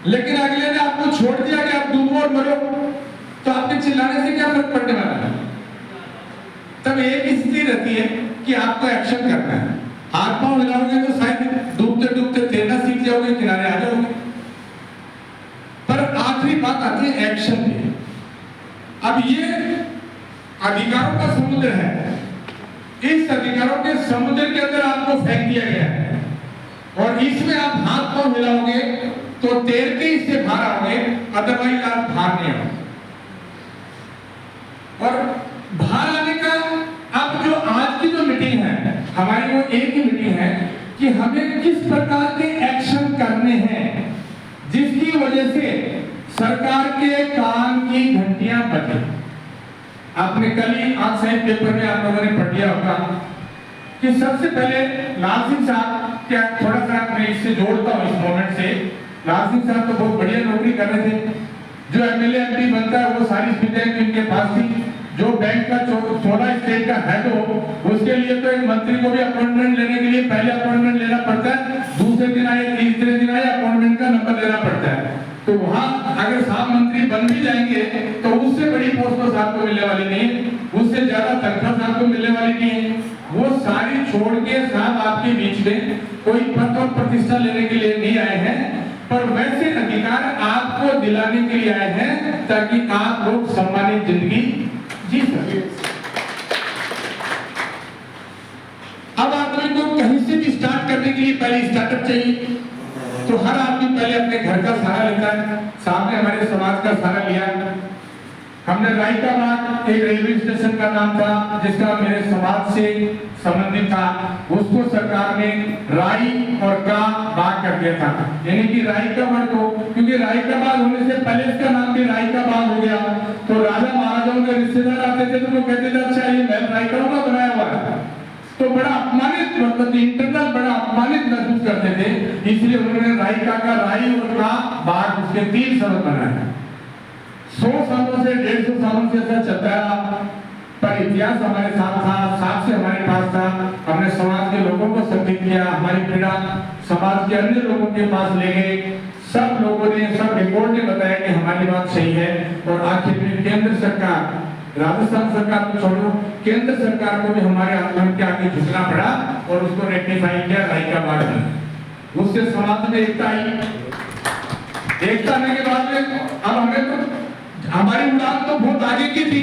लेकिन अगले ने आपको छोड़ दिया कि आप डूबो और मरो, तो आपके चिल्लाने से क्या फर्क पड़ने वाला है? तब एक स्थिति रहती है कि आपको एक्शन करना है। हाथ पांव हिलाओगे तो शायद डूबते डूबते तैरना सीख जाओगे, किनारे आ जाओगे। पर आखिरी बात आती है एक्शन की। अब ये अधिकारों का समुद्र है, इस अधिकारों के समुद्र के अंदर आपको फेंक दिया गया है और इसमें आप हाथ पांव हिलाओगे तो तैरते इससे बाहर आओगे, अदरवाइज आप बाहर नहीं आओगे। और बाहर आने का अब जो आज की जो मीटिंग है हमारी, वो एक ही मीटिंग है कि हमें किस प्रकार के एक्शन करने हैं जिसकी वजह से सरकार के काम की घंटियां बजे। आपने कल ही आज साहिब पेपर में आप लोगों ने पढ़ लिया होगा कि सबसे पहले लाल सिंह साहब, क्या थोड़ा सा मैं इससे जोड़ता हूं इस मोमेंट से। लाल सिंह साहब तो बहुत बढ़िया नौकरी कर रहे थे, जो एमएलए एमपी बनता है वो सारी सुविधाएं इनके पास थी। जो बैंक का 16 स्टेट का हेड हो, उसके लिए तो एक मंत्री को भी अपॉइंटमेंट लेने के लिए पहले अपॉइंटमेंट लेना पड़ता है, दूसरे दिन आए तीसरे दिन आए अपॉइंटमेंट का नंबर लेना पड़ता है। तो वहां अगर साहब मंत्री बन भी जाएंगे तो उससे बड़ी पोस्ट तो साहब को मिलने वाली नहीं है, उससे ज्यादा तनख्वाह साहब को मिलने वाली नहीं है। वो सारी छोड़ के साहब आपके बीच में कोई पद और प्रतिष्ठा लेने के लिए नहीं आए हैं, पर वैसे अधिकार आपको दिलाने के लिए आए हैं ताकि आप लोग सम्मानित जिंदगी जी सके। अब आदमी को कहीं से भी स्टार्ट करने के लिए पहले स्टार्टअप चाहिए, तो हर आदमी पहले अपने घर का सहारा लेता है। सामने हमारे समाज का सहारा लिया। हमने रायकाबाग, एक रेलवे स्टेशन का नाम था जिसका मेरे समाज से संबंधित था, उसको सरकार ने राई और का बाग कर दिया था, यानी कि रायकाबाग को, क्योंकि रायकाबाग होने से पहले इसका नाम भी रायकाबाग हो गया। तो राजा महाराजाओं के रिश्तेदार आते थे तो वो कहते थे अच्छा ये महल रायकाबाग का बनाया हुआ है, तो बड़ा अपमानित, मतलब इंटरनल बड़ा अपमानित महसूस करते थे, इसलिए उन्होंने रायका का राई और का बाग उसके 3 शब्द बनाए। 100 सालों से 150 सालों से ऐसा चलता है, पर इतिहास हमारे साथ था, साथ से हमारे पास था। हमने समाज के लोगों को सम्मिलित किया, हमारी पीड़ा समाज के अन्य लोगों के पास ले गए। सब लोगों ने, सब रिपोर्ट ने बताया कि हमारी बात सही है। और आखिर में केंद्र सरकार, राजस्थान सरकार को छोड़ो, केंद्र सरकार को भी हमारे आंदोलन के आगे झुकना पड़ा और उसको रेक्टिफाई किया, रायकाबाग में। उससे समाज में एकता आई। एकता आने के बाद में अब हमें तो हमारी उड़ान तो बहुत आगे की थी,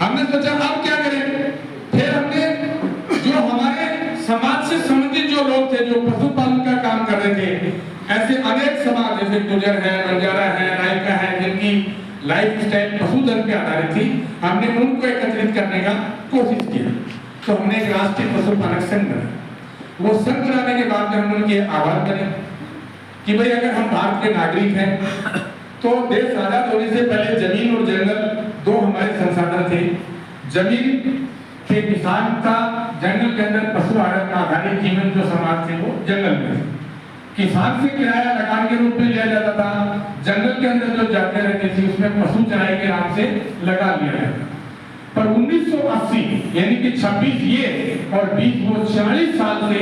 हमने सोचा अब क्या करें। फिर हमने जो हमारे समाज से संबंधित जो लोग थे, जो पशुपालन का काम कर रहे थे, ऐसे अनेक समाज जैसे गुर्जर है, बंजारा है, नायका है, जिनकी लाइफ स्टाइल पशुधन पे आधारित थी, हमने उनको एकत्रित करने का कोशिश किया। तो हमने एक राष्ट्रीय पशुपालक संघ बनाया। वो संघ बनाने के बाद में हम उनके आभार करें कि भाई अगर हम भारत के नागरिक हैं तो देश आजाद होने से पहले जमीन और जंगल 2 हमारे संसाधन थे। जमीन के किसान का, जंगल के अंदर पशु आधारित जीवन जो समाज थे वो जंगल में, किसान से किराया लगान के रूप में लिया जाता था। जंगल के अंदर जो जाते रहते थे उसमें पशु चराई के नाम से लगा लिया जाता। पर 1980 यानी कि 26 ये और 20 वो 40 साल से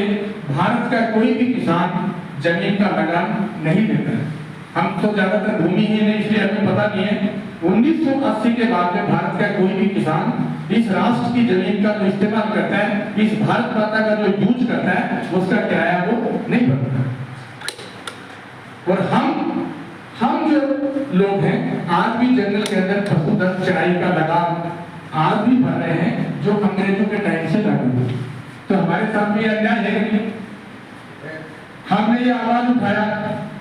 भारत का कोई भी किसान जमीन का लगान नहीं देता है। हम तो ज्यादातर भूमि ही नहीं, इसलिए हमें पता नहीं है। 1980 के बाद में भारत का कोई भी किसान इस राष्ट्र की जमीन का जो इस्तेमाल करता है, इस भारत माता का जो यूज करता है, उसका किराया वो नहीं भरता। और हम जो लोग हैं आज भी जंगल के अंदर पशुधन चराई का लगान आज भी भर रहे हैं, जो अंग्रेजों के टाइम से लागू हुआ। तो हमारे साथ भी अन्याय है कि हमने ये आवाज उठाया,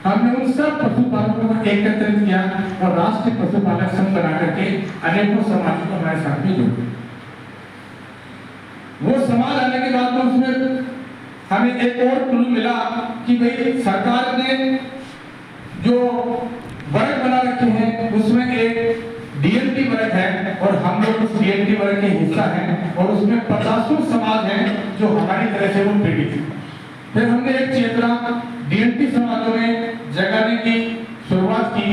हमने उन सब पशुपालकों को एकत्रित किया और राष्ट्रीय पशुपालक संघ बना करके अनेकों समाज को हमारे साथ में जोड़े। वो समाज आने के बाद तो उसमें हमें एक और क्लू मिला कि भाई सरकार ने जो वर्ग बना रखे हैं उसमें एक डीएनटी वर्ग है और हम लोग उस डीएनटी वर्ग के हिस्सा हैं और उसमें 50 समाज हैं जो हमारी तरह से वो पीड़ित हैं। फिर हमने एक चेतना डीएनटी समाजों में जगाने की शुरुआत की,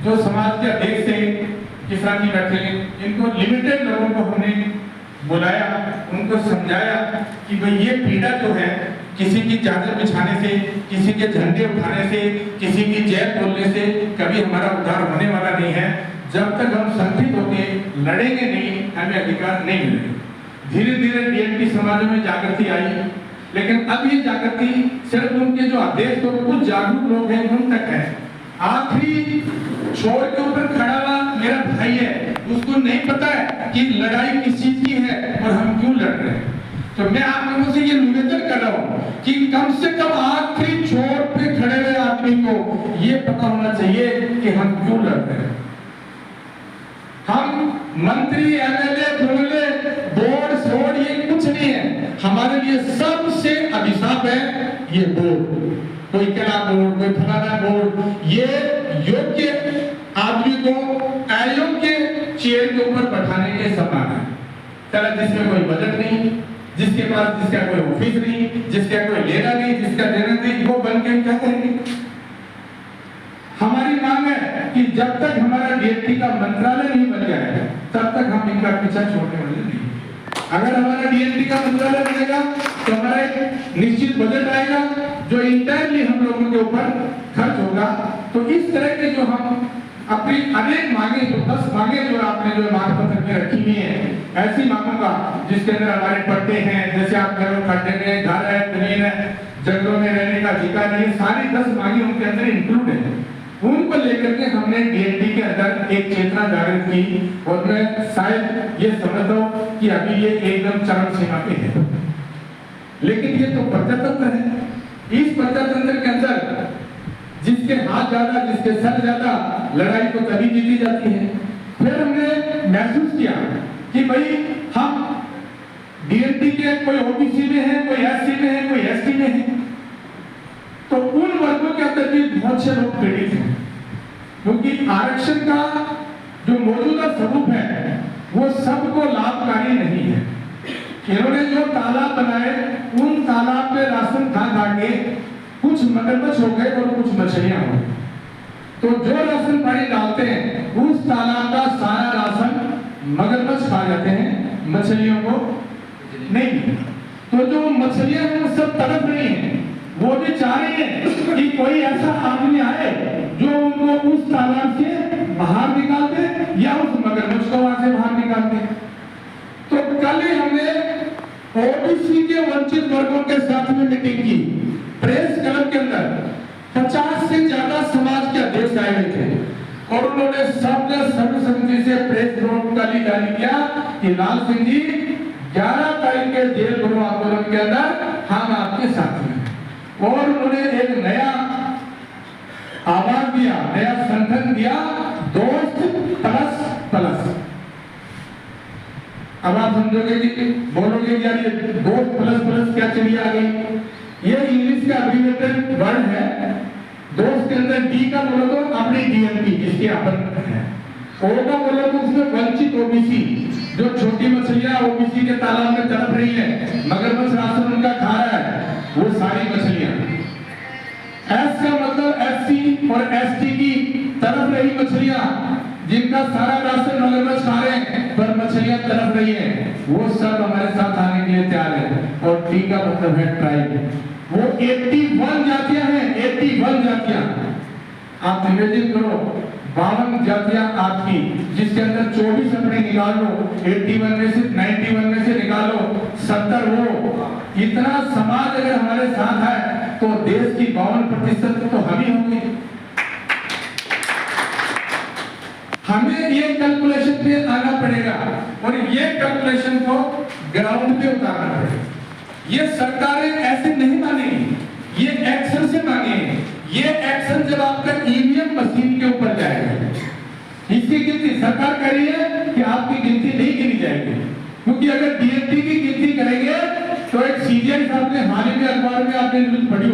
जो समाज के अध्यक्ष थे किसान जी बैठे, इनको लिमिटेड लोगों को हमने बुलाया, उनको समझाया कि भाई ये पीड़ा जो है किसी की चादर बिछाने से, किसी के झंडे उठाने से, किसी की जय बोलने से कभी हमारा उद्धार होने वाला नहीं है। जब तक हम संगठित होकर लड़ेंगे नहीं, हमें अधिकार नहीं मिलेगा। धीरे धीरे डीएमटी समाजों में जागृति आई, लेकिन अब ये जागृति सिर्फ उनके जो आदेश और कुछ जागरूक लोग हैं उन तक है। आखिरी छोर के ऊपर खड़ा हुआ मेरा भाई है, उसको नहीं पता है कि लड़ाई किस चीज की है और हम क्यों लड़ रहे हैं। तो मैं आप लोगों से ये निवेदन कर रहा हूँ कि कम से कम आखिरी छोर पे खड़े हुए आदमी को ये पता होना चाहिए कि हम क्यों लड़ रहे हैं। हम मंत्री, एमएलए, बोर्ड सोर्ड ये कुछ नहीं है। हमारे लिए सबसे अभिशाप है ये बोर्ड। कोई कला बोर्ड, कोई फलाना बोर्ड, ये योग्य आदमी को अयोग्य चेयर के ऊपर बैठाने के समान है। चला जिसमें कोई बजट नहीं, जिसके पास जिसका कोई ऑफिस नहीं, जिसका कोई लेना नहीं, जिसका देना नहीं, वो बन के क्या करेंगे। हमारी मांग है कि जब तक हमारा डीएमटी का मंत्रालय नहीं बन जाए तब तक हम इनका पीछा छोड़ने वाले नहीं। अगर हमारा डीएमटी का मंत्रालय बनेगा तो हमारा एक निश्चित बजट आएगा जो इंटायरली हम लोगों के ऊपर खर्च होगा। तो इस तरह के जो हम अपनी अनेक मांगे, जो 10 मांगे जो आपने जो मांग पत्र में रखी हुई है, ऐसी मांगों का जिसके अंदर हमारे पट्टे हैं, जैसे आप घरों खड्डे में घर है, जमीन है, जंगलों में रहने का अधिकार नहीं, सारी 10 मांगे उनके अंदर इंक्लूड है। उनको लेकर के हमने डीएमटी के अंदर एक चेतना जागृत की और मैं शायद ये समझता हूँ कि अभी ये एकदम चरम सीमा पे है। लेकिन ये तो प्रजातंत्र है। इस प्रजातंत्र के अंदर जिसके हाथ ज्यादा, जिसके सर ज्यादा, लड़ाई तो तभी जीती जाती है। फिर हमने महसूस किया कि भाई हम डीएमटी के कोई ओबीसी में है, कोई एससी में है, कोई एसटी में है, तो उन वर्गों के अंदर भी बहुत से लोग पीड़ित हैं, क्योंकि आरक्षण का जो मौजूदा स्वरूप है वो सबको लाभकारी नहीं है। इन्होंने जो तालाब बनाए उन तालाब पे राशन खा खा के कुछ मगरमच्छ हो गए और कुछ मछलियां हो गई। तो जो राशन पानी डालते हैं उस तालाब का सारा राशन मगरमच्छ खा जाते हैं, मछलियों को नहीं। तो जो मछलियां हैं वो सब तड़प रही हैं, वो भी चाह रही है कि कोई ऐसा आदमी आए जो उनको उस तालाब से बाहर निकाल दे या उस मगरमच्छ को वहां से बाहर निकाल दे। तो कल ही हमने ओबीसी के वंचित वर्गों के साथ में मीटिंग की प्रेस क्लब के अंदर। 50 से ज्यादा समाज के अध्यक्ष आए हुए थे और उन्होंने सबने सर्वसम्मति से प्रेस नोट जारी किया कि लाल सिंह जी 11 तारीख के जेल भरो आंदोलन के अंदर हम आपके साथ हैं। और उन्होंने एक नया आवाज दिया, नया संगठन दिया, दोस्त प्लस प्लस। अब आप समझोगे कि बोलोगे यार ये दोस्त प्लस प्लस क्या चली आ गई। ये इंग्लिश का एब्रिविएटेड वर्ड है। दोस्त के अंदर डी का बोलो तो अपनी डीएमटी जिसके अपन है, ओ का बोलो तो उसमें वंचित ओबीसी, जो छोटी मछलियां ओबीसी के तालाब में तड़प रही है, मगरमच्छ राशन उनका खा रहा है, वो सारी मछलियां। एस का मतलब एससी और एसटी की तरफ रही मछलियां, जिनका सारा राशन मगरमच्छ खा रहे हैं पर मछलियां तरफ रही है, वो सब हमारे साथ आने के लिए तैयार है। और टी का मतलब है ट्राइब, वो 81 जातियां हैं, 81 जातियां। आप इमेजिन करो 52 जातियां आपकी, जिसके अंदर 24 अपने निकाल लो, 81 में से 91 में से निकालो 70 हो। इतना समाज अगर हमारे साथ है तो देश की 52% तो हम ही होंगे। हमें ये कैलकुलेशन पे आना पड़ेगा और ये कैलकुलेशन को ग्राउंड पे उतारना पड़ेगा। ये सरकारें ऐसे नहीं मानेंगी, ये एक्शन से मांगेंगे। ये एक्शन जब आपका ईवीएम मशीन के ऊपर जाएगा, इसकी गिनती सरकार कह रही है कि आपकी गिनती नहीं गिनी जाएगी, क्योंकि अगर डीएमटी की गिनती करेंगे तो एक सीजीआई साहब ने हाल ही में अखबार में आपने न्यूज पढ़ी